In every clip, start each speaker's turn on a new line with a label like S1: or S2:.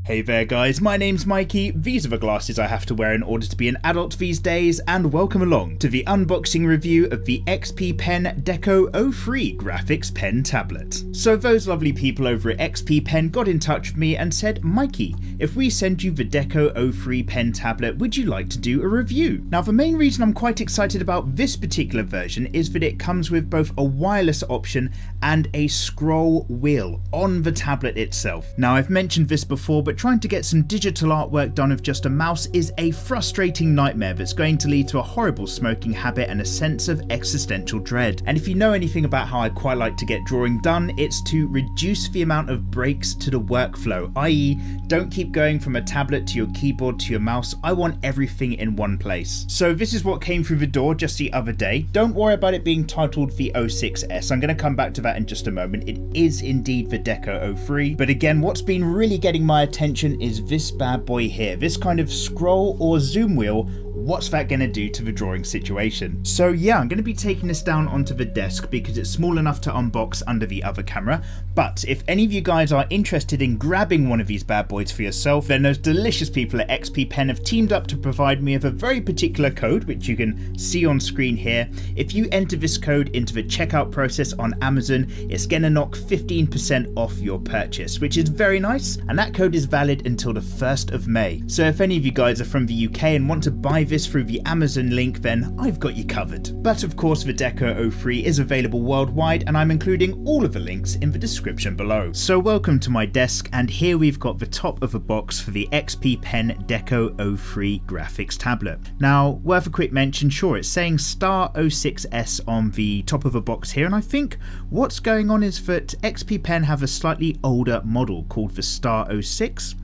S1: Hey there guys, my name's Mikey, these are the glasses I have to wear in order to be an adult these days, and welcome along to the unboxing review of the XP Pen Deco 03 graphics pen tablet. So those lovely people over at XP Pen got in touch with me and said, Mikey, if we send you the Deco 03 pen tablet, would you like to do a review? Now the main reason I'm quite excited about this particular version is that it comes with both a wireless option and a scroll wheel on the tablet itself. Now I've mentioned this before, but trying to get some digital artwork done with just a mouse is a frustrating nightmare that's going to lead to a horrible smoking habit and a sense of existential dread. And if you know anything about how I quite like to get drawing done, it's to reduce the amount of breaks to the workflow, i.e. don't keep going from a tablet to your keyboard to your mouse. I want everything in one place. So this is what came through the door just the other day. Don't worry about it being titled the 06S. I'm going to come back to that in just a moment. It is indeed the Deco 03, but again, what's been really getting my attention is this bad boy here, this kind of scroll or zoom wheel. What's that going to do to the drawing situation? So yeah, I'm going to be taking this down onto the desk because it's small enough to unbox under the other camera, but if any of you guys are interested in grabbing one of these bad boys for yourself, then those delicious people at XP Pen have teamed up to provide me with a very particular code, which you can see on screen here. If you enter this code into the checkout process on Amazon, it's going to knock 15% off your purchase, which is very nice, and that code is valid until the 1st of May. So if any of you guys are from the UK and want to buy this through the Amazon link, then I've got you covered. But of course the Deco 03 is available worldwide, and I'm including all of the links in the description below. So welcome to my desk, and here we've got the top of a box for the XP Pen Deco 03 graphics tablet. Now worth a quick mention, sure, it's saying Star 06S on the top of a box here, and I think what's going on is that XP Pen have a slightly older model called the Star 06.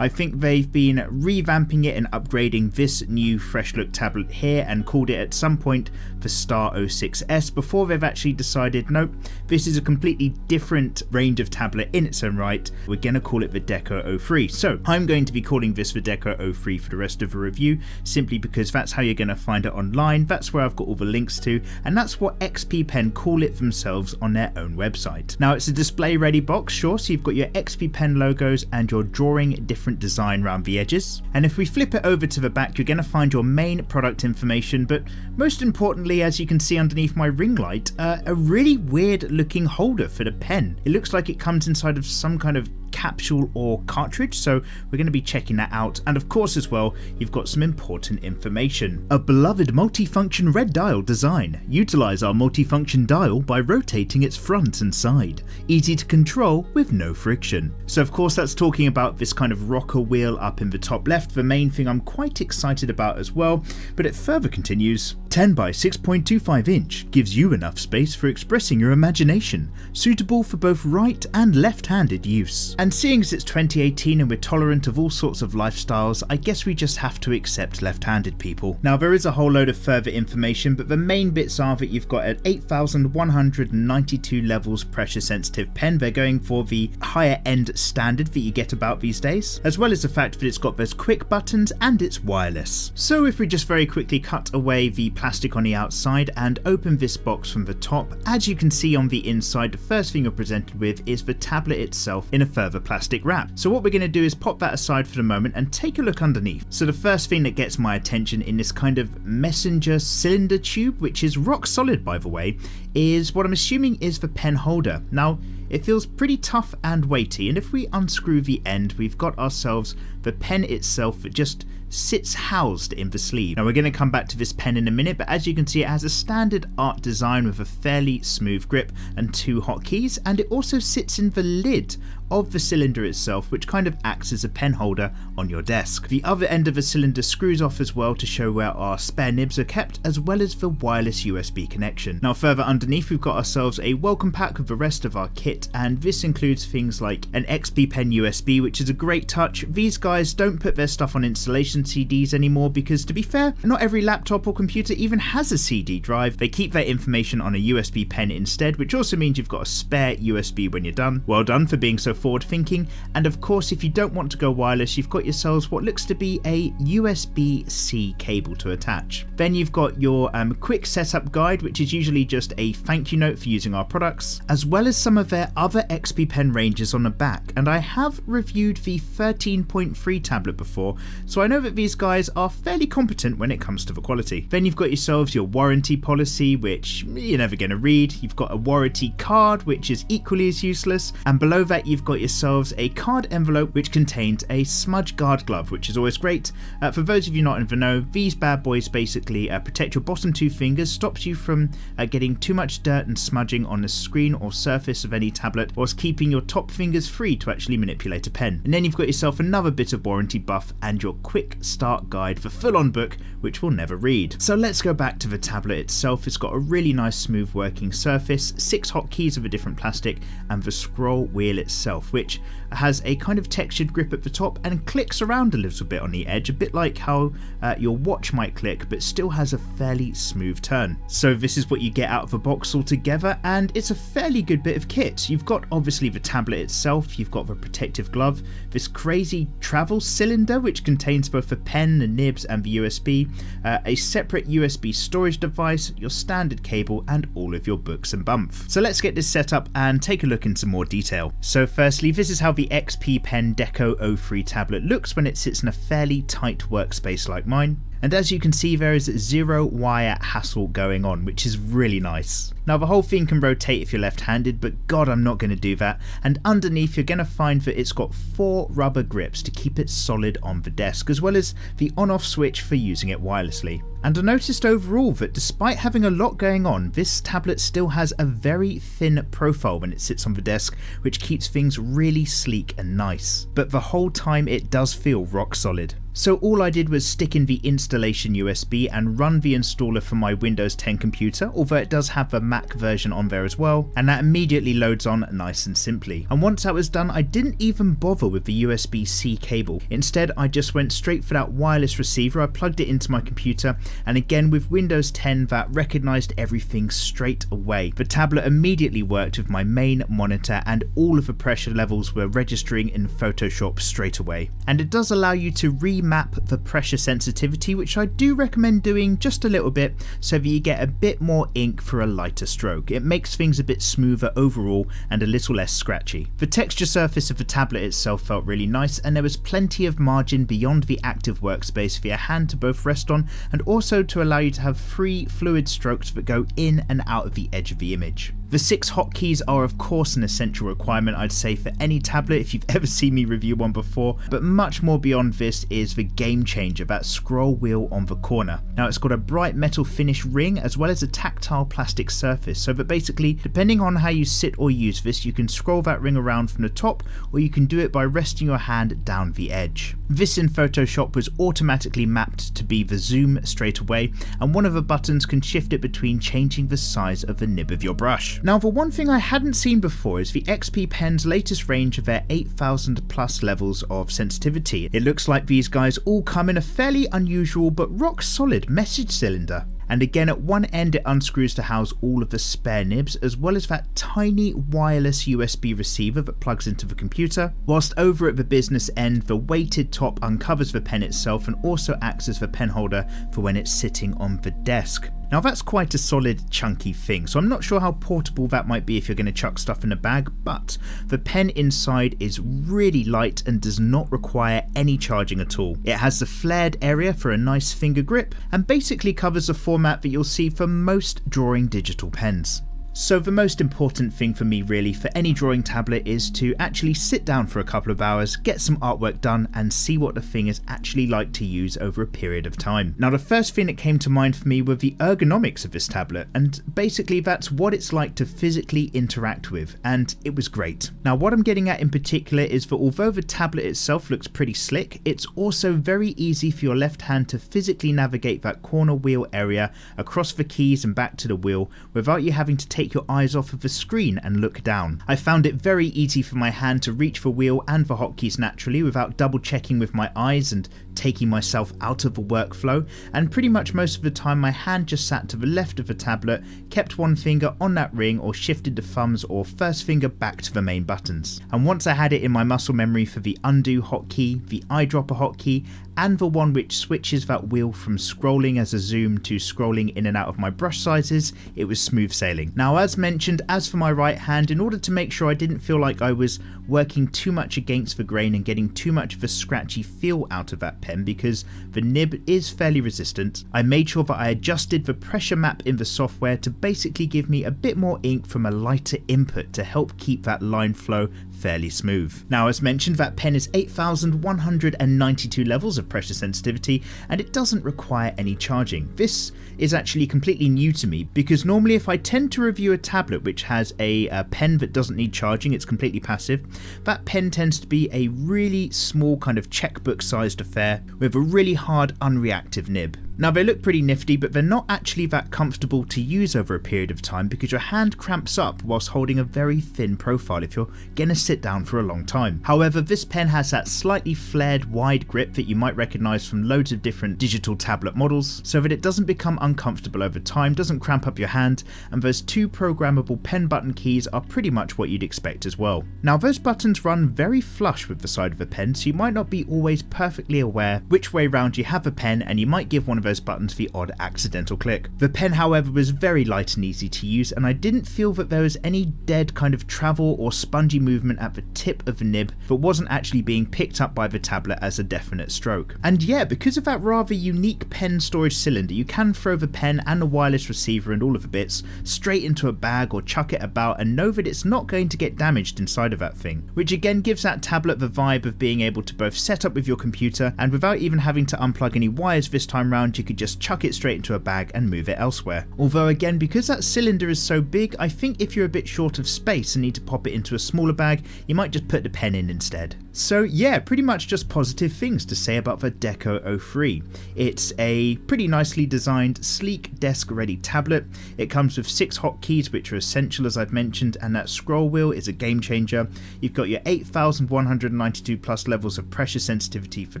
S1: I think they've been revamping it and upgrading this new fresh look tablet here and called it at some point the Star 06S before they've actually decided, nope, this is a completely different range of tablet in its own right. We're going to call it the Deco 03. So I'm going to be calling this the Deco 03 for the rest of the review, simply because that's how you're going to find it online. That's where I've got all the links to, and that's what XP Pen call it themselves on their own website. Now it's a display ready box, sure, so you've got your XP Pen logos and your drawing different design around the edges, and if we flip it over to the back, you're going to find your main product information, but most importantly, as you can see underneath my ring light, a really weird looking holder for the pen. It looks like it comes inside of some kind of capsule or cartridge, so we're going to be checking that out. And of course as well, you've got some important information. A beloved multifunction red dial design. Utilize our multifunction dial by rotating its front and side. Easy to control with no friction. So of course that's talking about this kind of rocker wheel up in the top left, the main thing I'm quite excited about as well, but it further continues. 10 by 6.25 inch gives you enough space for expressing your imagination, suitable for both right and left-handed use. And seeing as it's 2018 and we're tolerant of all sorts of lifestyles, I guess we just have to accept left-handed people. Now there is a whole load of further information, but the main bits are that you've got an 8,192 levels pressure sensitive pen. They're going for the higher end standard that you get about these days, as well as the fact that it's got those quick buttons and it's wireless. So if we just very quickly cut away the plastic on the outside and open this box from the top, as you can see on the inside, the first thing you're presented with is the tablet itself in a further plastic wrap. So what we're going to do is pop that aside for the moment and take a look underneath. So the first thing that gets my attention in this kind of messenger cylinder tube, which is rock solid by the way, is what I'm assuming is the pen holder. Now it feels pretty tough and weighty, and if we unscrew the end, we've got ourselves the pen itself that just sits housed in the sleeve. Now we're going to come back to this pen in a minute, but as you can see, it has a standard art design with a fairly smooth grip and 2 hotkeys, and it also sits in the lid of the cylinder itself, which kind of acts as a pen holder on your desk. The other end of the cylinder screws off as well to show where our spare nibs are kept, as well as the wireless USB connection. Now further underneath, we've got ourselves a welcome pack with the rest of our kit, and this includes things like an XP Pen USB, which is a great touch. These guys don't put their stuff on installation and CDs anymore because, to be fair, not every laptop or computer even has a CD drive. They keep their information on a USB pen instead, which also means you've got a spare USB when you're done. Well done for being so forward thinking. And of course, if you don't want to go wireless, you've got yourselves what looks to be a USB-C cable to attach. Then you've got your quick setup guide, which is usually just a thank you note for using our products, as well as some of their other XP Pen ranges on the back. And I have reviewed the 13.3 tablet before, so I know that these guys are fairly competent when it comes to the quality. Then you've got yourselves your warranty policy, which you're never going to read. You've got a warranty card, which is equally as useless, and below that you've got yourselves a card envelope which contains a smudge guard glove, which is always great. For those of you not in the know, these bad boys basically protect your bottom two fingers, stops you from getting too much dirt and smudging on the screen or surface of any tablet, whilst keeping your top fingers free to actually manipulate a pen. And then you've got yourself another bit of warranty buff and your quick start guide for full-on book, which we'll never read. So let's go back to the tablet itself. It's got a really nice smooth working surface, 6 hotkeys of a different plastic, and the scroll wheel itself, which has a kind of textured grip at the top and clicks around a little bit on the edge, a bit like how your watch might click, but still has a fairly smooth turn. So this is what you get out of the box altogether, and it's a fairly good bit of kit. You've got obviously the tablet itself, you've got the protective glove, this crazy travel cylinder which contains both the pen, the nibs and the USB, a separate USB storage device, your standard cable, and all of your books and bump. So let's get this set up and take a look into more detail. So firstly, this is how the XP Pen Deco 03 tablet looks when it sits in a fairly tight workspace like mine. And as you can see, there is zero wire hassle going on, which is really nice. Now the whole thing can rotate if you're left-handed, but God, I'm not going to do that. And underneath you're going to find that it's got 4 rubber grips to keep it solid on the desk, as well as the on-off switch for using it wirelessly. And I noticed overall that despite having a lot going on, this tablet still has a very thin profile when it sits on the desk, which keeps things really sleek and nice. But the whole time it does feel rock solid. So all I did was stick in the installation USB and run the installer for my Windows 10 computer, although it does have the Mac version on there as well, and that immediately loads on nice and simply. And once that was done, I didn't even bother with the USB-C cable. Instead, I just went straight for that wireless receiver. I plugged it into my computer, and again with Windows 10 that recognised everything straight away. The tablet immediately worked with my main monitor, and all of the pressure levels were registering in Photoshop straight away. And it does allow you to remap the pressure sensitivity, which I do recommend doing just a little bit so that you get a bit more ink for a lighter stroke. It makes things a bit smoother overall and a little less scratchy. The texture surface of the tablet itself felt really nice, and there was plenty of margin beyond the active workspace for your hand to both rest on, and also to allow you to have free fluid strokes that go in and out of the edge of the image. The 6 hotkeys are of course an essential requirement, I'd say, for any tablet if you've ever seen me review one before, but much more beyond this is the game changer, that scroll wheel on the corner. Now it's got a bright metal finish ring as well as a tactile plastic surface, so that basically depending on how you sit or use this, you can scroll that ring around from the top, or you can do it by resting your hand down the edge. This in Photoshop was automatically mapped to be the zoom straight away, and one of the buttons can shift it between changing the size of the nib of your brush. Now the one thing I hadn't seen before is the XP Pen's latest range of their 8,000 plus levels of sensitivity. It looks like these guys all come in a fairly unusual but rock solid message cylinder. And again, at one end it unscrews to house all of the spare nibs, as well as that tiny wireless USB receiver that plugs into the computer, whilst over at the business end the weighted top uncovers the pen itself and also acts as the pen holder for when it's sitting on the desk. Now that's quite a solid chunky thing, so I'm not sure how portable that might be if you're going to chuck stuff in a bag, but the pen inside is really light and does not require any charging at all. It has the flared area for a nice finger grip and basically covers the format that you'll see for most drawing digital pens. So the most important thing for me really for any drawing tablet is to actually sit down for a couple of hours, get some artwork done and see what the thing is actually like to use over a period of time. Now the first thing that came to mind for me were the ergonomics of this tablet, and basically that's what it's like to physically interact with, and it was great. Now what I'm getting at in particular is that although the tablet itself looks pretty slick, it's also very easy for your left hand to physically navigate that corner wheel area across the keys and back to the wheel without you having to take your eyes off of the screen and look down. I found it very easy for my hand to reach the wheel and the hotkeys naturally without double checking with my eyes and taking myself out of the workflow, and pretty much most of the time my hand just sat to the left of the tablet, kept one finger on that ring, or shifted the thumbs or first finger back to the main buttons. And once I had it in my muscle memory for the undo hotkey, the eyedropper hotkey, and the one which switches that wheel from scrolling as a zoom to scrolling in and out of my brush sizes, it was smooth sailing. Now, as mentioned, as for my right hand, in order to make sure I didn't feel like I was working too much against the grain and getting too much of a scratchy feel out of that pen, because the nib is fairly resistant, I made sure that I adjusted the pressure map in the software to basically give me a bit more ink from a lighter input to help keep that line flow fairly smooth. Now, as mentioned, that pen is 8,192 levels of pressure sensitivity, and it doesn't require any charging. This is actually completely new to me, because normally if I tend to review a tablet which has a pen that doesn't need charging, it's completely passive, that pen tends to be a really small kind of checkbook sized affair with a really hard unreactive nib. Now, they look pretty nifty, but they're not actually that comfortable to use over a period of time because your hand cramps up whilst holding a very thin profile if you're gonna sit down for a long time. However, this pen has that slightly flared wide grip that you might recognise from loads of different digital tablet models, so that it doesn't become uncomfortable over time, doesn't cramp up your hand, and those two programmable pen button keys are pretty much what you'd expect as well. Now, those buttons run very flush with the side of the pen, so you might not be always perfectly aware which way round you have a pen, and you might give one of those buttons the odd accidental click. The pen, however, was very light and easy to use, and I didn't feel that there was any dead kind of travel or spongy movement at the tip of the nib that wasn't actually being picked up by the tablet as a definite stroke. And yeah, because of that rather unique pen storage cylinder, you can throw the pen and the wireless receiver and all of the bits straight into a bag or chuck it about and know that it's not going to get damaged inside of that thing, which again gives that tablet the vibe of being able to both set up with your computer, and without even having to unplug any wires this time round, you could just chuck it straight into a bag and move it elsewhere. Although again, because that cylinder is so big, I think if you're a bit short of space and need to pop it into a smaller bag, you might just put the pen in instead. So yeah, pretty much just positive things to say about the Deco 03. It's a pretty nicely designed, sleek, desk-ready tablet. It comes with 6 hotkeys, which are essential as I've mentioned, and that scroll wheel is a game changer. You've got your 8,192 plus levels of pressure sensitivity for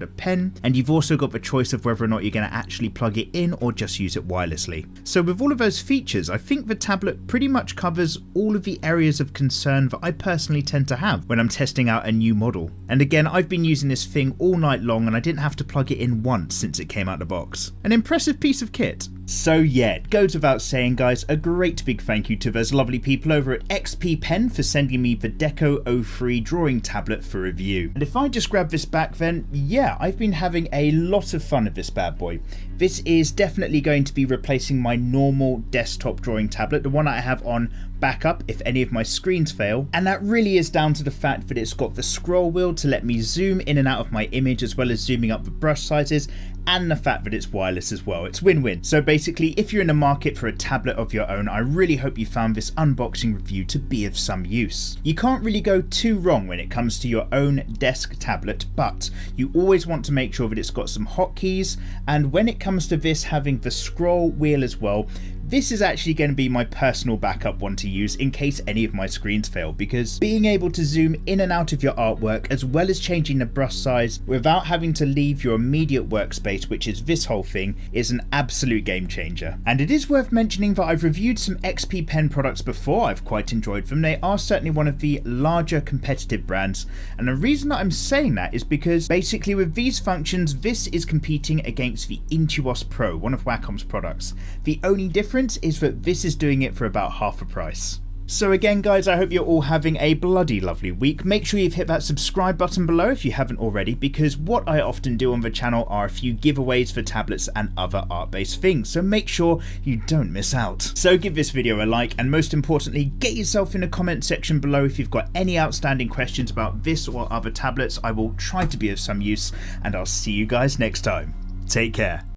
S1: the pen, and you've also got the choice of whether or not you're going to actually plug it in or just use it wirelessly. So with all of those features, I think the tablet pretty much covers all of the areas of concern that I personally tend to have when I'm testing out a new model. And again, I've been using this thing all night long and I didn't have to plug it in once since it came out of the box. An impressive piece of kit. So yeah, it goes without saying, guys, a great big thank you to those lovely people over at XP Pen for sending me the Deco 03 drawing tablet for review. And if I just grab this back, then yeah, I've been having a lot of fun with this bad boy. This is definitely going to be replacing my normal desktop drawing tablet, the one I have on backup if any of my screens fail, and that really is down to the fact that it's got the scroll wheel to let me zoom in and out of my image, as well as zooming up the brush sizes, and the fact that it's wireless as well. It's win-win. So basically, if you're in the market for a tablet of your own, I really hope you found this unboxing review to be of some use. You can't really go too wrong when it comes to your own desk tablet, but you always want to make sure that it's got some hotkeys, and when it comes to this having the scroll wheel as well, this is actually going to be my personal backup one to use in case any of my screens fail, because being able to zoom in and out of your artwork as well as changing the brush size without having to leave your immediate workspace, which is this whole thing, is an absolute game changer. And it is worth mentioning that I've reviewed some XP Pen products before. I've quite enjoyed them. They are certainly one of the larger competitive brands, and the reason that I'm saying that is because basically with these functions, this is competing against the Intuos Pro, one of Wacom's products. The only difference is that this is doing it for about half the price. So again, guys, I hope you're all having a bloody lovely week. Make sure you've hit that subscribe button below if you haven't already, because what I often do on the channel are a few giveaways for tablets and other art-based things, so make sure you don't miss out. So give this video a like, and most importantly, get yourself in the comment section below if you've got any outstanding questions about this or other tablets. I will try to be of some use, and I'll see you guys next time. Take care.